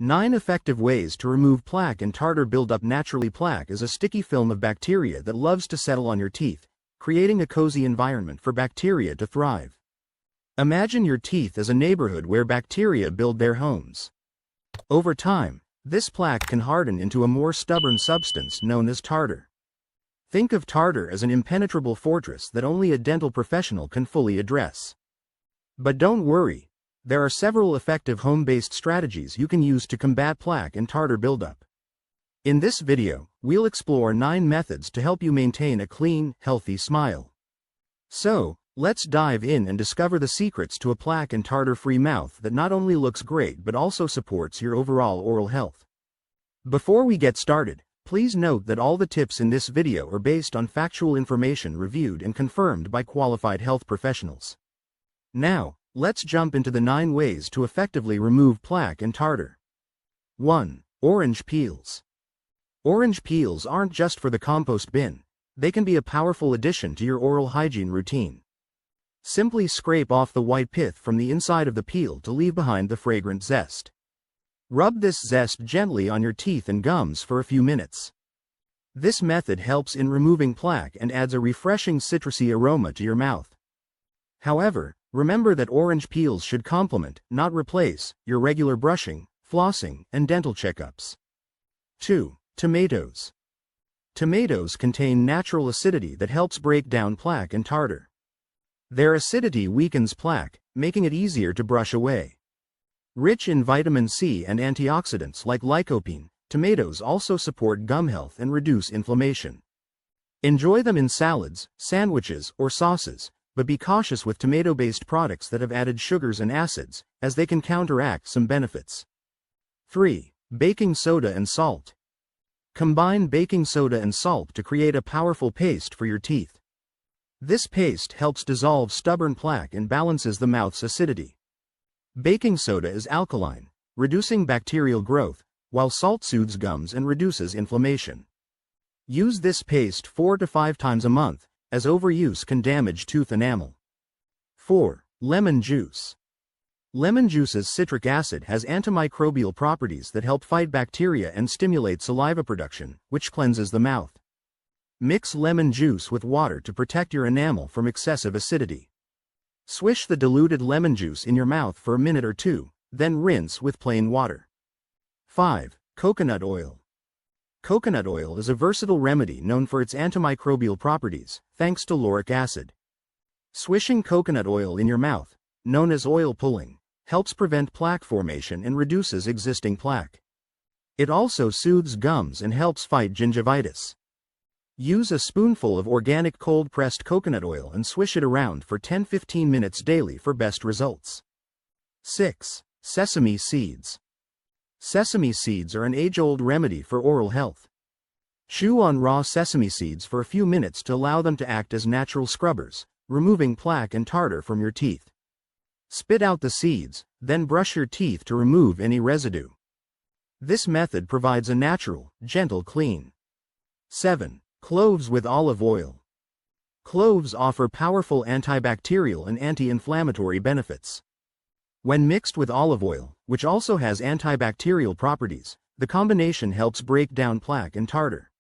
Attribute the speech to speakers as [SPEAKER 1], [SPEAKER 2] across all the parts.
[SPEAKER 1] 9 effective ways to remove plaque and tartar buildup naturally. Plaque is a sticky film of bacteria that loves to settle on your teeth, creating a cozy environment for bacteria to thrive. Imagine your teeth as a neighborhood where bacteria build their homes. Over time, this plaque can harden into a more stubborn substance known as tartar. Think of tartar as an impenetrable fortress that only a dental professional can fully address. But don't worry, there are several effective home-based strategies you can use to combat plaque and tartar buildup. In this video, we'll explore 9 methods to help you maintain a clean, healthy smile. So, let's dive in and discover the secrets to a plaque and tartar-free mouth that not only looks great but also supports your overall oral health. Before we get started, please note that all the tips in this video are based on factual information reviewed and confirmed by qualified health professionals. Now, let's jump into the 9 ways to effectively remove plaque and tartar. 1. Orange peels. Orange peels aren't just for the compost bin. They can be a powerful addition to your oral hygiene routine. Simply scrape off the white pith from the inside of the peel to leave behind the fragrant zest. Rub this zest gently on your teeth and gums for a few minutes. This method helps in removing plaque and adds a refreshing citrusy aroma to your mouth. However, remember that orange peels should complement, not replace, your regular brushing, flossing, and dental checkups. 2. Tomatoes. Tomatoes contain natural acidity that helps break down plaque and tartar. Their acidity weakens plaque, making it easier to brush away. Rich in vitamin C and antioxidants like lycopene, tomatoes also support gum health and reduce inflammation. Enjoy them in salads, sandwiches, or sauces, but be cautious with tomato-based products that have added sugars and acids, as they can counteract some benefits. 3. Baking soda and salt. Combine baking soda and salt to create a powerful paste for your teeth. This paste helps dissolve stubborn plaque and balances the mouth's acidity. Baking soda is alkaline, reducing bacterial growth, while salt soothes gums and reduces inflammation. Use this paste 4 to 5 times a month, as overuse can damage tooth enamel. 4. Lemon juice. Lemon juice's citric acid has antimicrobial properties that help fight bacteria and stimulate saliva production, which cleanses the mouth. Mix lemon juice with water to protect your enamel from excessive acidity. Swish the diluted lemon juice in your mouth for a minute or 2, then rinse with plain water. 5. Coconut oil. Coconut oil is a versatile remedy known for its antimicrobial properties, thanks to lauric acid. Swishing coconut oil in your mouth, known as oil pulling, helps prevent plaque formation and reduces existing plaque. It also soothes gums and helps fight gingivitis. Use a spoonful of organic cold-pressed coconut oil and swish it around for 10-15 minutes daily for best results. 6. Sesame seeds. Sesame seeds are an age-old remedy for oral health. Chew on raw sesame seeds for a few minutes to allow them to act as natural scrubbers, removing plaque and tartar from your teeth. Spit out the seeds, then brush your teeth to remove any residue. This method provides a natural, gentle clean. 7. Cloves with olive oil. Cloves offer powerful antibacterial and anti-inflammatory benefits. When mixed with olive oil, which also has antibacterial properties, the combination helps break down plaque and tartar.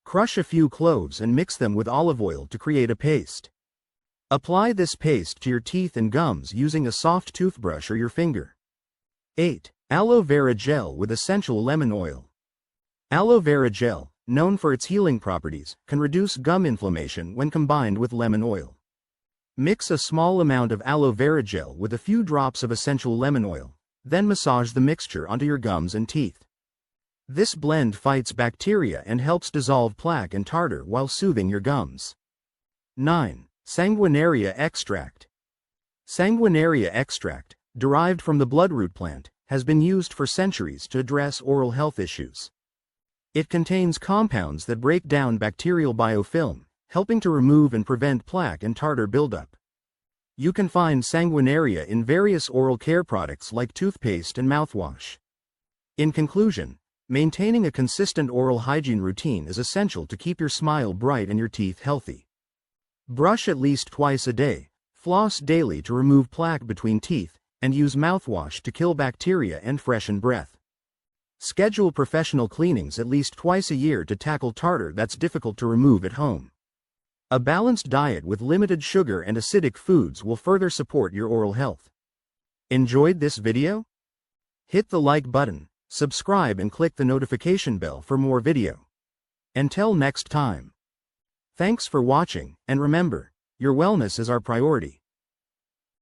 [SPEAKER 1] Crush a few cloves and mix them with olive oil to create a paste. Apply this paste to your teeth and gums using a soft toothbrush or your finger. 8. Aloe vera gel with essential lemon oil. Aloe vera gel, known for its healing properties, can reduce gum inflammation when combined with lemon oil. Mix a small amount of aloe vera gel with a few drops of essential lemon oil, then massage the mixture onto your gums and teeth. This blend fights bacteria and helps dissolve plaque and tartar while soothing your gums. 9. Sanguinaria extract. Sanguinaria extract, derived from the bloodroot plant, has been used for centuries to address oral health issues. It contains compounds that break down bacterial biofilm, helping to remove and prevent plaque and tartar buildup. You can find sanguinaria in various oral care products like toothpaste and mouthwash. In conclusion, maintaining a consistent oral hygiene routine is essential to keep your smile bright and your teeth healthy. Brush at least twice a day, floss daily to remove plaque between teeth, and use mouthwash to kill bacteria and freshen breath. Schedule professional cleanings at least twice a year to tackle tartar that's difficult to remove at home. A balanced diet with limited sugar and acidic foods will further support your oral health. Enjoyed this video? Hit the like button, subscribe and click the notification bell for more video. Until next time. Thanks for watching, and remember, your wellness is our priority.